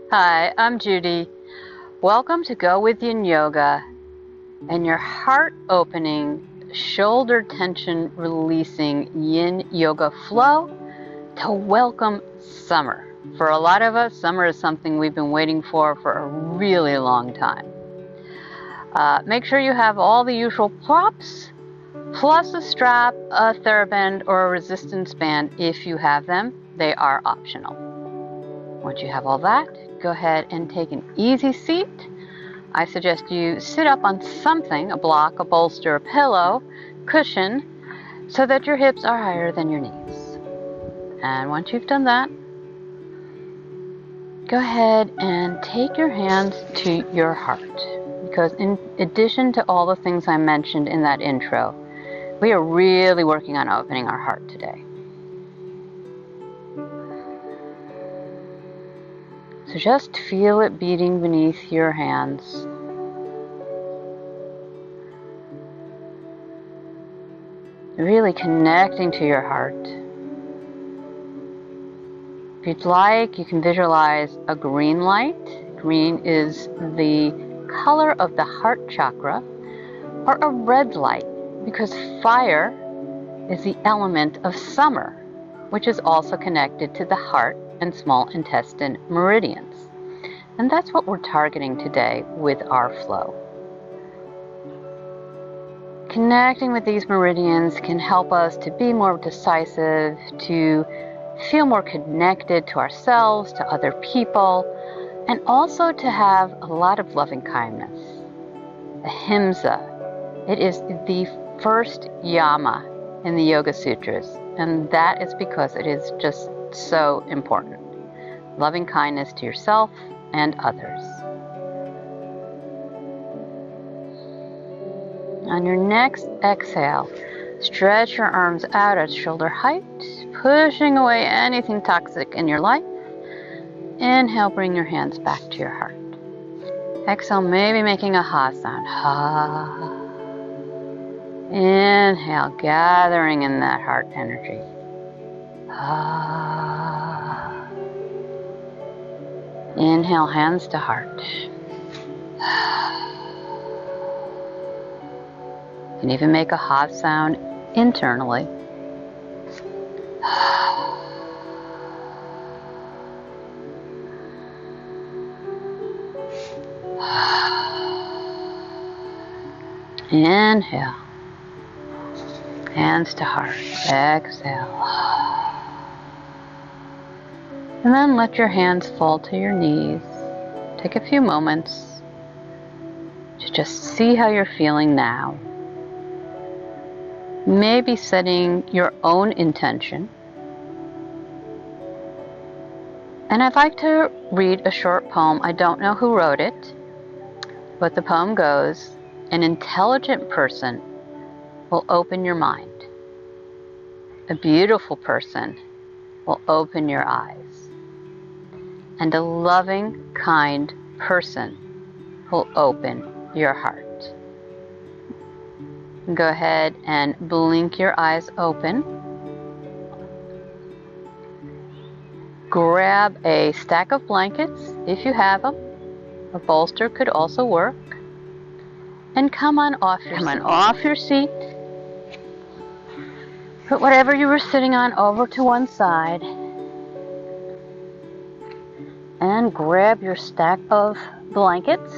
Hi, I'm Judy. Welcome to Go with Yin Yoga and your heart opening, shoulder tension releasing Yin Yoga flow to welcome summer. For a lot of us, summer is something we've been waiting for a really long time. Make sure you have all the usual props, plus a strap, a TheraBand, or a resistance band if you have them. They are optional. Once you have all that, go ahead and take an easy seat. I suggest you sit up on something, a block, a bolster, a pillow, cushion, so that your hips are higher than your knees. And once you've done that, go ahead and take your hands to your heart. Because in addition to all the things I mentioned in that intro, we are really working on opening our heart today. So just feel it beating beneath your hands. Really connecting to your heart. If you'd like, you can visualize a green light. Green is the color of the heart chakra, or a red light, because fire is the element of summer, which is also connected to the heart and small intestine meridians. And that's what we're targeting today with our flow. Connecting with these meridians can help us to be more decisive, to feel more connected to ourselves, to other people, and also to have a lot of loving kindness. Ahimsa. It is the first yama in the Yoga Sutras, and that is because it is just so important. Loving kindness to yourself and others. On your next exhale, stretch your arms out at shoulder height, pushing away anything toxic in your life. Inhale, bring your hands back to your heart. Exhale, maybe making a ha sound. Ha. Inhale, gathering in that heart energy. Ah. Inhale, hands to heart. You can even make a ha sound internally. Inhale. Hands to heart. Exhale. And then let your hands fall to your knees. Take a few moments to just see how you're feeling now. Maybe setting your own intention. And I'd like to read a short poem. I don't know who wrote it, but the poem goes, "An intelligent person will open your mind. A beautiful person will open your eyes. And a loving, kind person will open your heart." Go ahead and blink your eyes open. Grab a stack of blankets if you have them. A bolster could also work. And come on off your seat. Put whatever you were sitting on over to one side. And grab your stack of blankets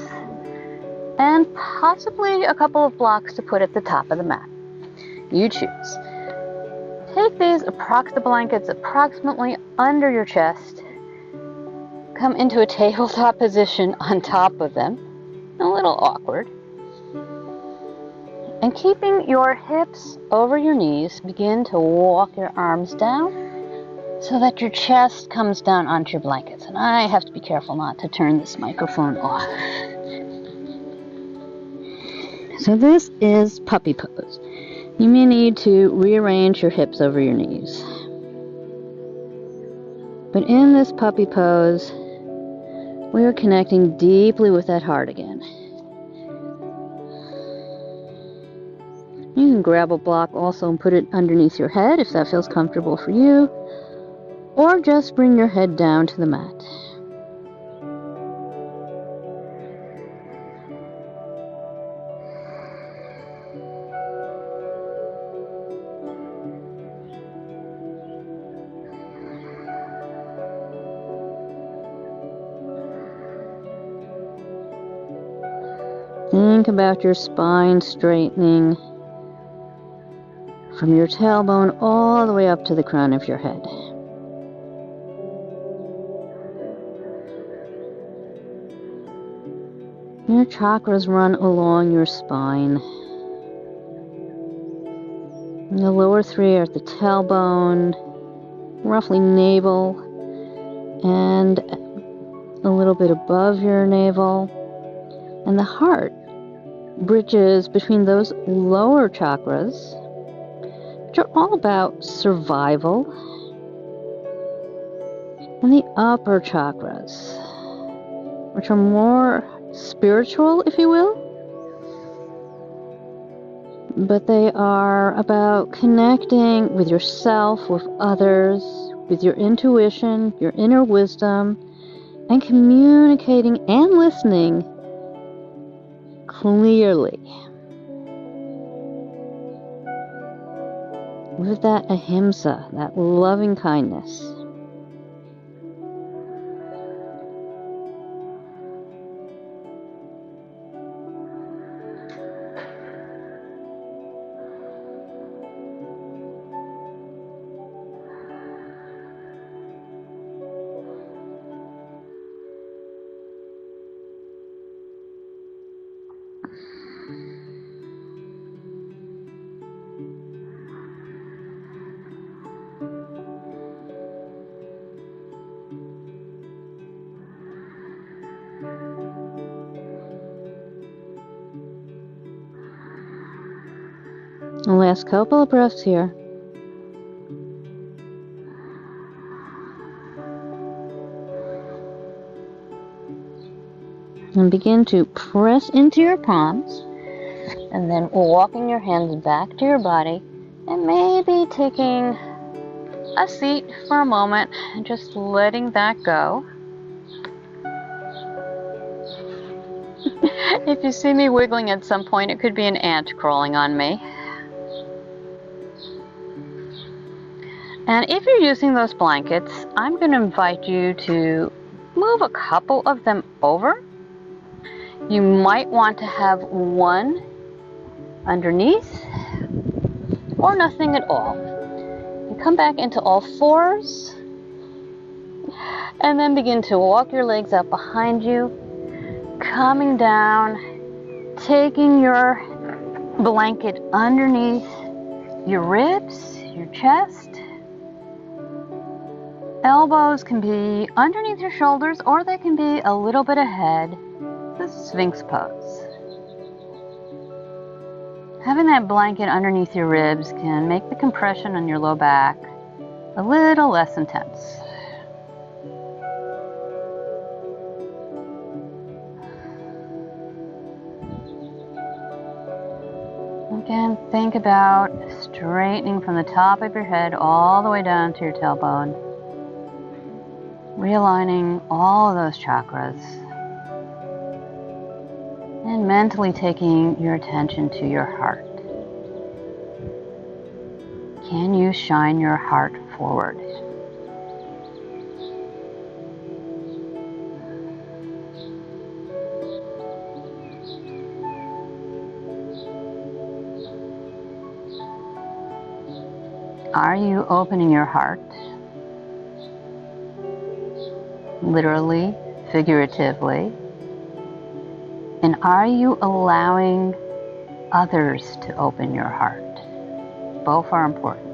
and possibly a couple of blocks to put at the top of the mat. You choose. Take these blankets approximately under your chest. Come into a tabletop position on top of them. A little awkward. And keeping your hips over your knees, begin to walk your arms down so that your chest comes down onto your blankets. And I have to be careful not to turn this microphone off. So this is puppy pose. You may need to rearrange your hips over your knees. But in this puppy pose, we are connecting deeply with that heart again. You can grab a block also and put it underneath your head if that feels comfortable for you. Or just bring your head down to the mat. Think about your spine straightening from your tailbone all the way up to the crown of your head. Your chakras run along your spine. The lower three are at the tailbone, roughly navel, and a little bit above your navel. And the heart bridges between those lower chakras, which are all about survival, and the upper chakras, which are more spiritual, if you will. But they are about connecting with yourself, with others, with your intuition, your inner wisdom, and communicating and listening clearly. With that ahimsa, that loving kindness. The last couple of breaths here. And begin to press into your palms, and then walking your hands back to your body, and maybe taking a seat for a moment and just letting that go. If you see me wiggling at some point, it could be an ant crawling on me. And if you're using those blankets, I'm going to invite you to move a couple of them over. You might want to have one underneath or nothing at all. And come back into all fours and then begin to walk your legs out behind you, coming down, taking your blanket underneath your ribs, your chest. Elbows can be underneath your shoulders or they can be a little bit ahead, the Sphinx pose. Having that blanket underneath your ribs can make the compression on your low back a little less intense. Again, think about straightening from the top of your head all the way down to your tailbone. Realigning all of those chakras. And mentally taking your attention to your heart. Can you shine your heart forward? Are you opening your heart? Literally, figuratively. And are you allowing others to open your heart? Both are important.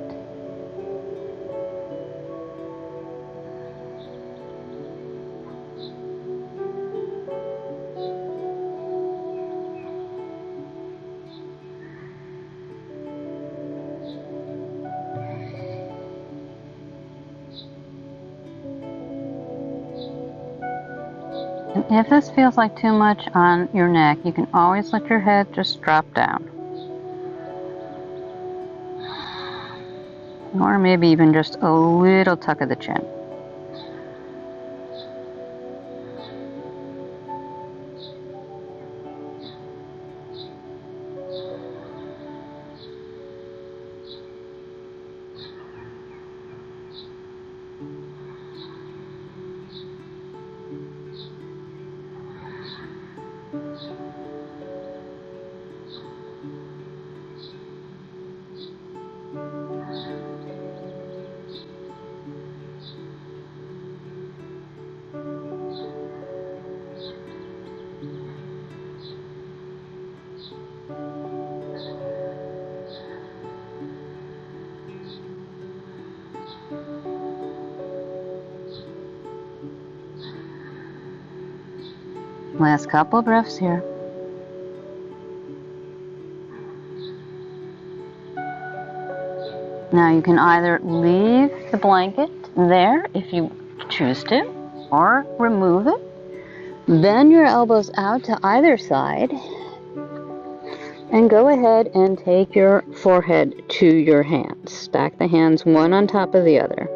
And if this feels like too much on your neck, you can always let your head just drop down. Or maybe even just a little tuck of the chin. Last couple of breaths here. Now you can either leave the blanket there if you choose to, or remove it. Bend your elbows out to either side, and go ahead and take your forehead to your hands. Stack the hands one on top of the other.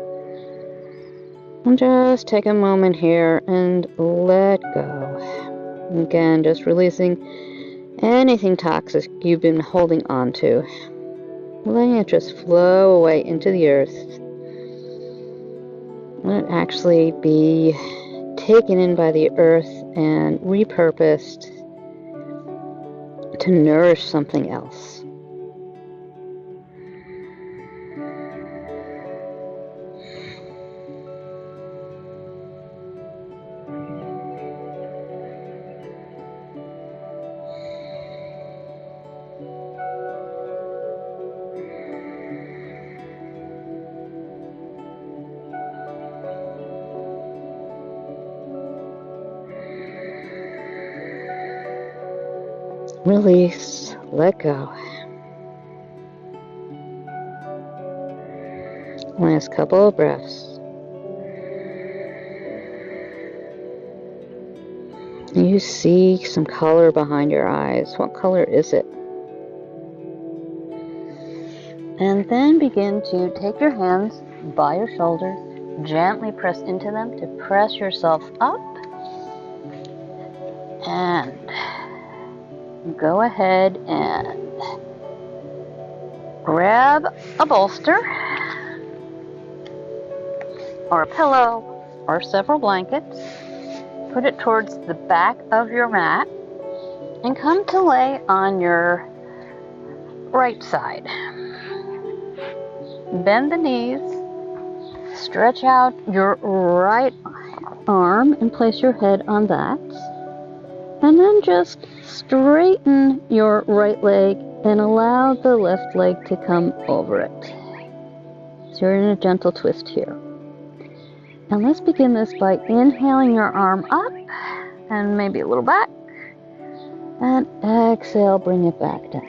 And just take a moment here and let go. Again, just releasing anything toxic you've been holding on to. Letting it just flow away into the earth. Let it actually be taken in by the earth and repurposed to nourish something else. Release, let go. Last couple of breaths. You see some color behind your eyes. What color is it? And then begin to take your hands by your shoulders, gently press into them to press yourself up. And go ahead and grab a bolster or a pillow or several blankets. Put it towards the back of your mat and come to lay on your right side. Bend the knees, stretch out your right arm and place your head on that. And then just straighten your right leg and allow the left leg to come over it. So you're in a gentle twist here. And let's begin this by inhaling your arm up and maybe a little back. And exhale, bring it back down.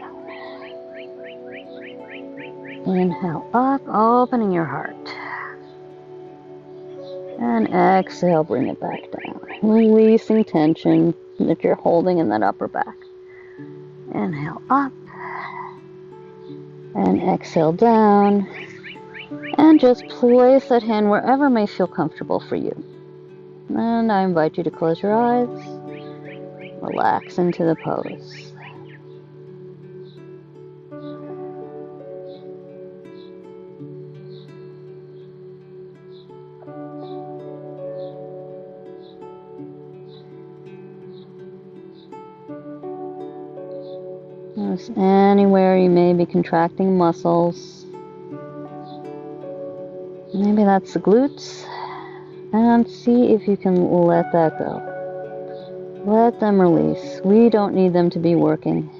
Inhale up, opening your heart. And exhale, bring it back down. Releasing tension that you're holding in that upper back. Inhale up. And exhale down. And just place that hand wherever may feel comfortable for you. And I invite you to close your eyes. Relax into the pose. Notice anywhere you may be contracting muscles. Maybe that's the glutes. And see if you can let that go. Let them release. We don't need them to be working.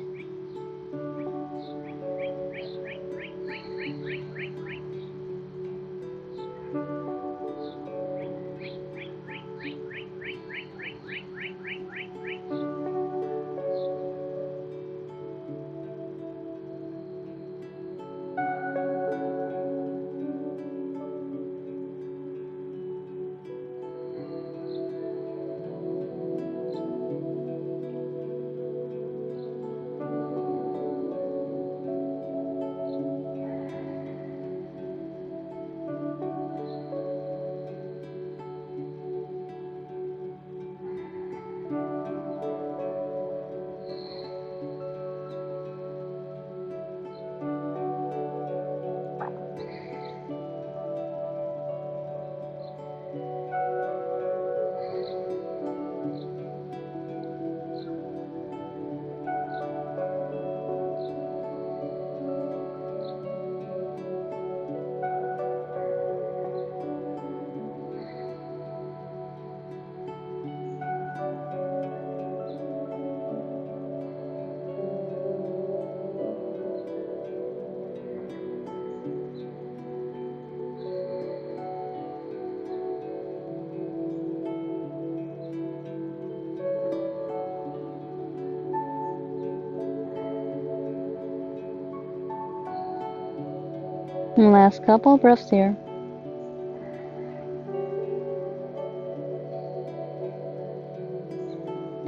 And last couple breaths here.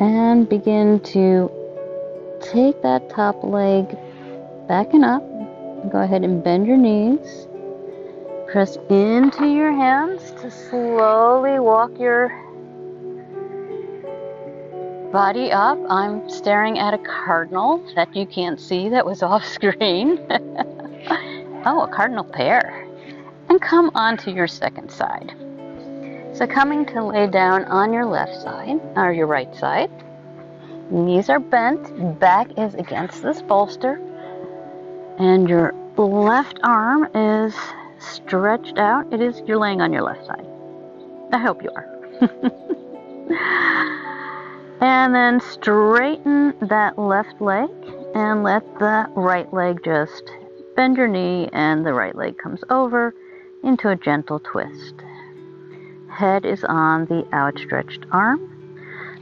And begin to take that top leg back and up. Go ahead and bend your knees. Press into your hands to slowly walk your body up. I'm staring at a cardinal that you can't see that was off screen. Oh, a cardinal pair. And come onto your second side. So coming to lay down on your left side, or your right side. Knees are bent, back is against this bolster, and your left arm is stretched out. You're laying on your left side. I hope you are. And then straighten that left leg and let the right leg just bend your knee, and the right leg comes over into a gentle twist. Head is on the outstretched arm.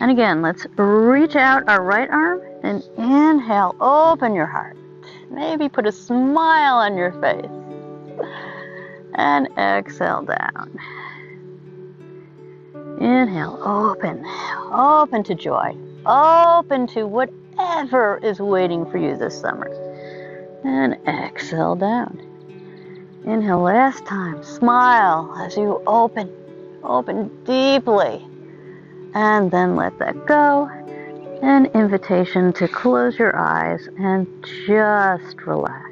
And again, let's reach out our right arm and inhale, open your heart. Maybe put a smile on your face. And exhale down. Inhale, open to joy, open to whatever is waiting for you this summer. And exhale down. Inhale last time, smile as you open deeply. And then let that go. An invitation to close your eyes and just relax.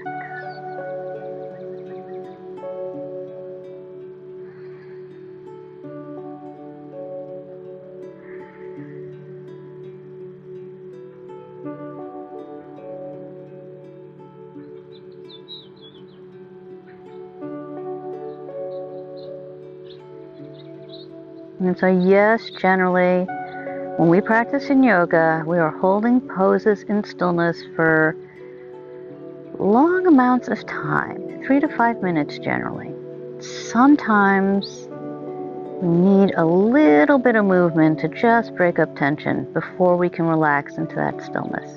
And so yes, generally, when we practice in yoga, we are holding poses in stillness for long amounts of time, 3 to 5 minutes generally. Sometimes we need a little bit of movement to just break up tension before we can relax into that stillness.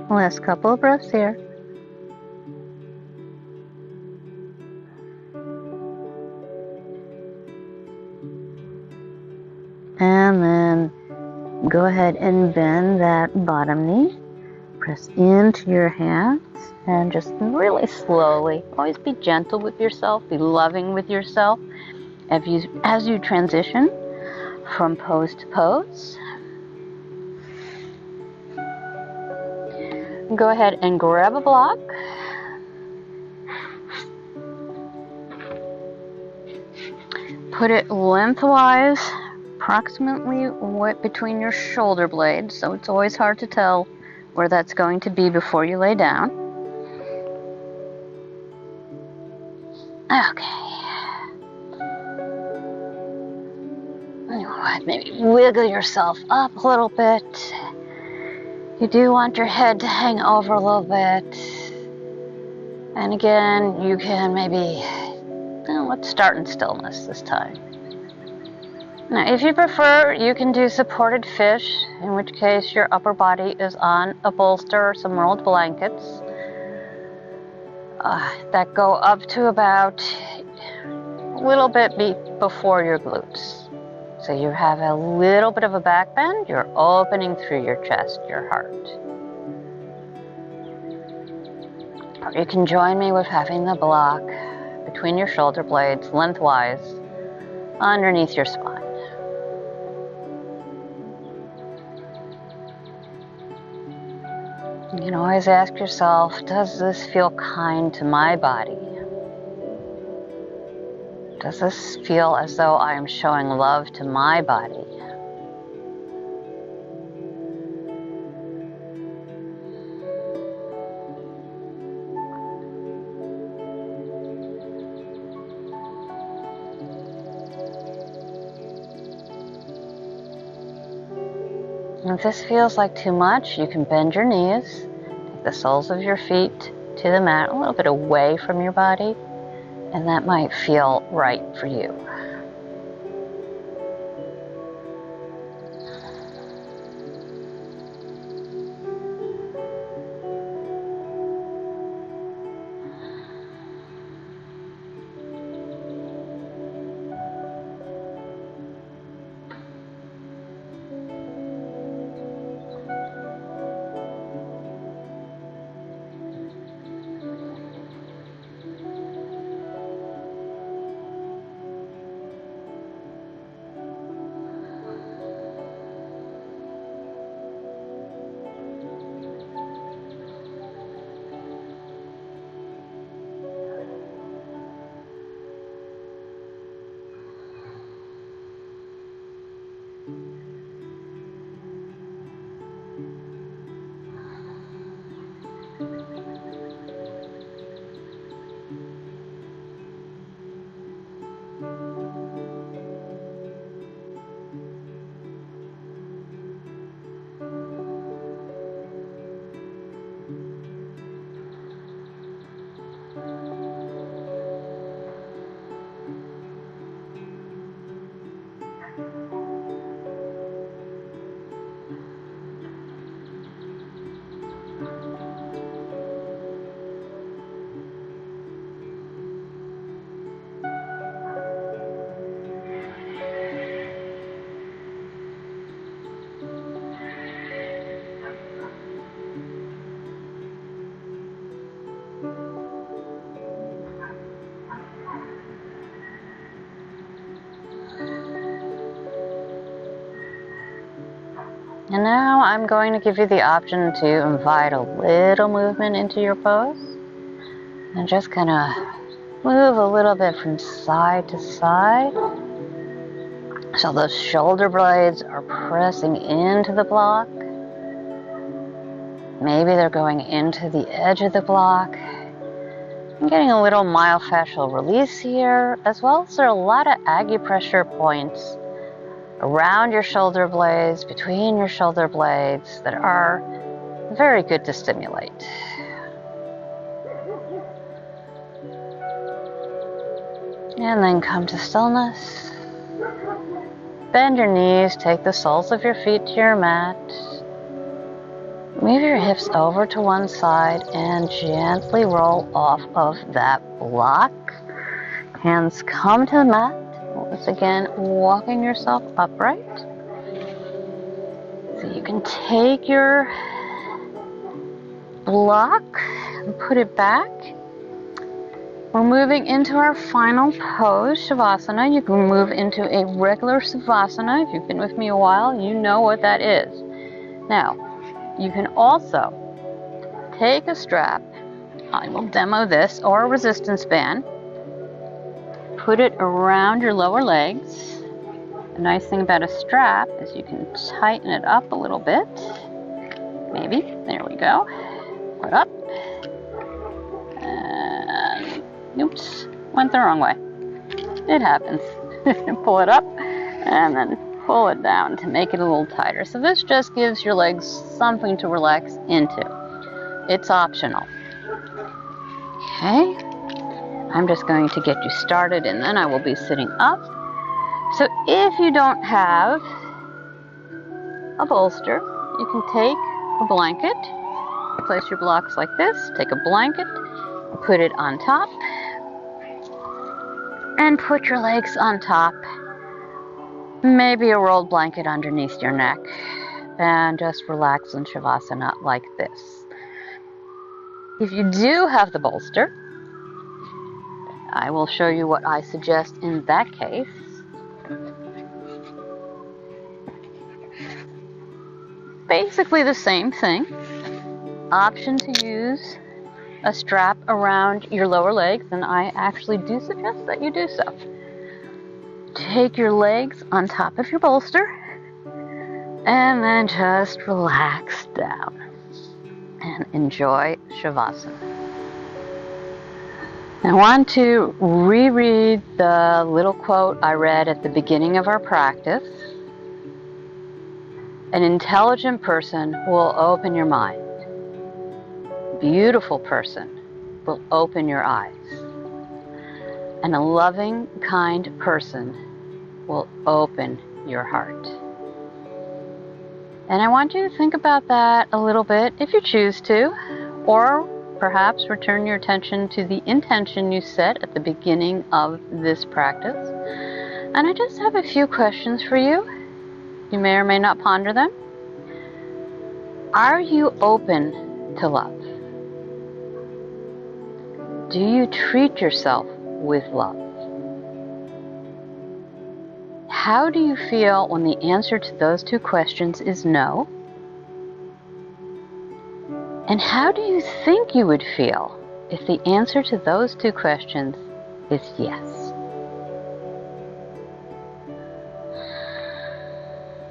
Last couple of breaths here. And then go ahead and bend that bottom knee. Press into your hands and just really slowly, always be gentle with yourself, be loving with yourself. As you transition from pose to pose, go ahead and grab a block. Put it lengthwise, approximately between your shoulder blades, so it's always hard to tell where that's going to be before you lay down. Okay. Maybe wiggle yourself up a little bit. You do want your head to hang over a little bit. And again, you can maybe, let's start in stillness this time. Now, if you prefer, you can do supported fish, in which case your upper body is on a bolster or some rolled blankets that go up to about a little bit before your glutes. So you have a little bit of a back bend, you're opening through your chest, your heart. Or you can join me with having the block between your shoulder blades, lengthwise, underneath your spine. You can always ask yourself, does this feel kind to my body? Does this feel as though I am showing love to my body? And if this feels like too much, you can bend your knees, take the soles of your feet to the mat, a little bit away from your body, and that might feel right for you. And now I'm going to give you the option to invite a little movement into your pose. And just kind of move a little bit from side to side. So those shoulder blades are pressing into the block. Maybe they're going into the edge of the block. I'm getting a little myofascial release here, as well as there are a lot of acupressure points around your shoulder blades, between your shoulder blades, that are very good to stimulate. And then come to stillness. Bend your knees, take the soles of your feet to your mat. Move your hips over to one side and gently roll off of that block. Hands come to the mat. Once again, walking yourself upright. So you can take your block and put it back. We're moving into our final pose, Savasana. You can move into a regular Savasana. If you've been with me a while, you know what that is. Now, you can also take a strap, I will demo this, or a resistance band, put it around your lower legs. The nice thing about a strap is you can tighten it up a little bit. Maybe, there we go. Put it up. And, oops, went the wrong way. It happens. Pull it up and then pull it down to make it a little tighter. So this just gives your legs something to relax into. It's optional. Okay, I'm just going to get you started and then I will be sitting up. So if you don't have a bolster, you can take a blanket, place your blocks like this, take a blanket, put it on top, and put your legs on top. Maybe a rolled blanket underneath your neck, and just relax in Shavasana like this. If you do have the bolster, I will show you what I suggest in that case. Basically the same thing. Option to use a strap around your lower legs, and I actually do suggest that you do so. Take your legs on top of your bolster, and then just relax down and enjoy Shavasana. I want to reread the little quote I read at the beginning of our practice. An intelligent person will open your mind. A beautiful person will open your eyes. And a loving, kind person will open your heart. And I want you to think about that a little bit if you choose to, or perhaps return your attention to the intention you set at the beginning of this practice. And I just have a few questions for you. You may or may not ponder them. Are you open to love? Do you treat yourself with love? How do you feel when the answer to those two questions is no? And how do you think you would feel if the answer to those two questions is yes?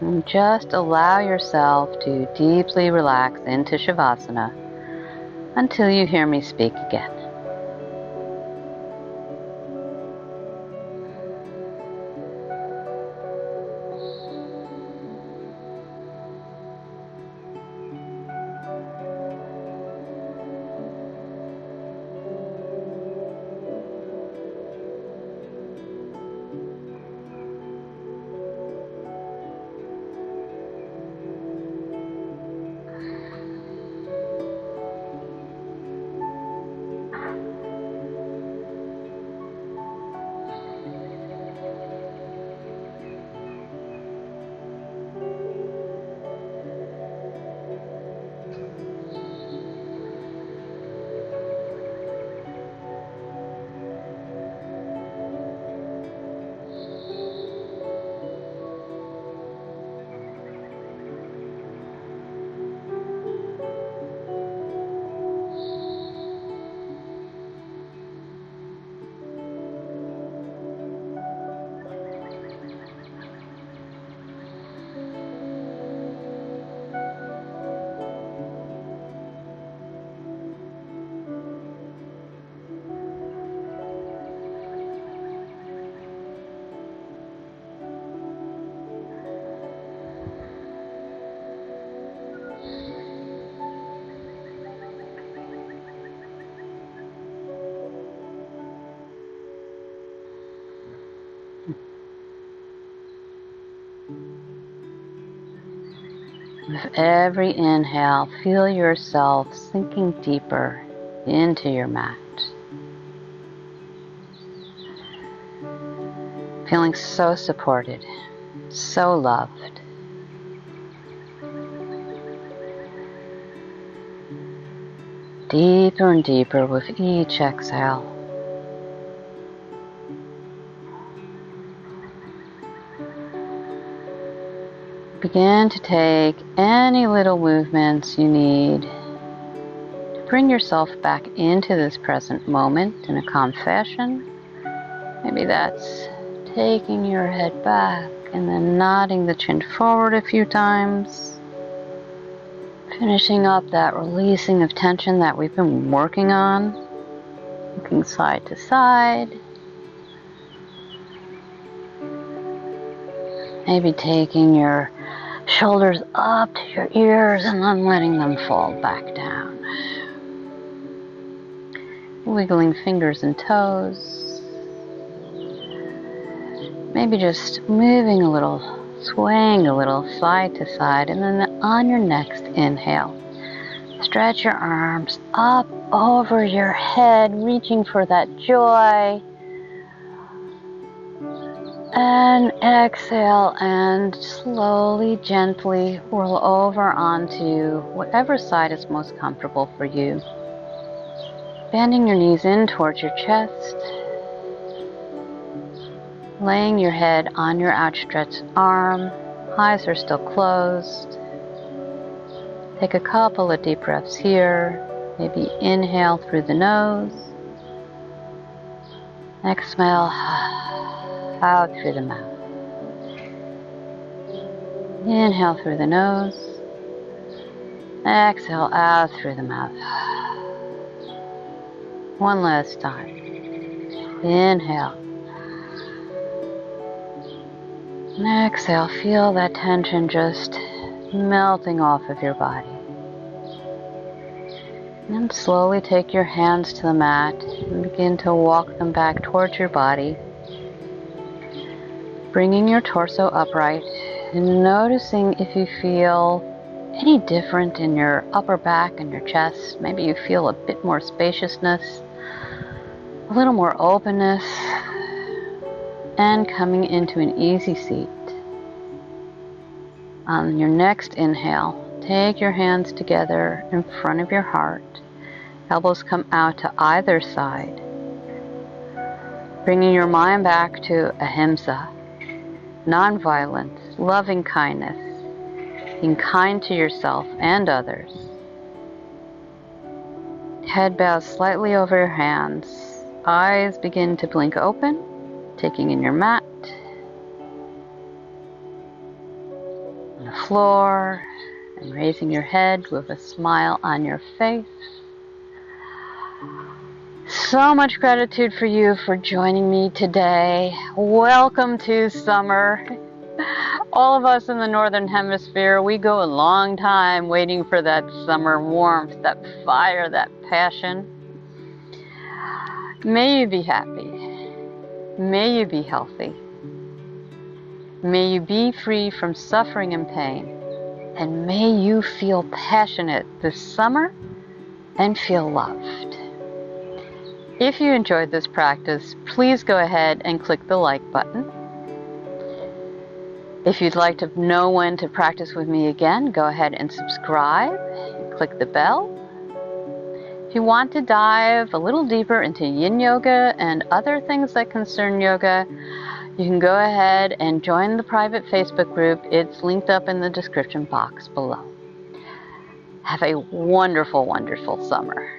And just allow yourself to deeply relax into Shavasana until you hear me speak again. With every inhale, feel yourself sinking deeper into your mat. Feeling so supported, so loved. Deeper and deeper with each exhale. Begin to take any little movements you need to bring yourself back into this present moment in a calm fashion. Maybe that's taking your head back and then nodding the chin forward a few times. Finishing up that releasing of tension that we've been working on. Looking side to side. Maybe taking your shoulders up to your ears and then letting them fall back down. Wiggling fingers and toes. Maybe just moving a little, swaying a little side to side, and then on your next inhale, stretch your arms up over your head, reaching for that joy. And exhale and slowly, gently roll over onto whatever side is most comfortable for you. Bending your knees in towards your chest. Laying your head on your outstretched arm. Eyes are still closed. Take a couple of deep breaths here. Maybe inhale through the nose. Exhale out through the mouth. Inhale through the nose. Exhale out through the mouth. One last time. Inhale. And exhale. Feel that tension just melting off of your body. And slowly take your hands to the mat and begin to walk them back towards your body. Bringing your torso upright and noticing if you feel any different in your upper back and your chest. Maybe you feel a bit more spaciousness, a little more openness, and coming into an easy seat. On your next inhale, take your hands together in front of your heart. Elbows come out to either side. Bringing your mind back to ahimsa. Non-violence, loving kindness, being kind to yourself and others. Head bows slightly over your hands. Eyes begin to blink open, taking in your mat, on the floor, and raising your head with a smile on your face. So much gratitude for you for joining me today. Welcome to summer. All of us in the Northern Hemisphere, we go a long time waiting for that summer warmth, that fire, that passion. May you be happy. May you be healthy. May you be free from suffering and pain. And may you feel passionate this summer and feel loved. If you enjoyed this practice, please go ahead and click the like button. If you'd like to know when to practice with me again, go ahead and subscribe and click the bell. If you want to dive a little deeper into Yin Yoga and other things that concern yoga, you can go ahead and join the private Facebook group. It's linked up in the description box below. Have a wonderful, wonderful summer.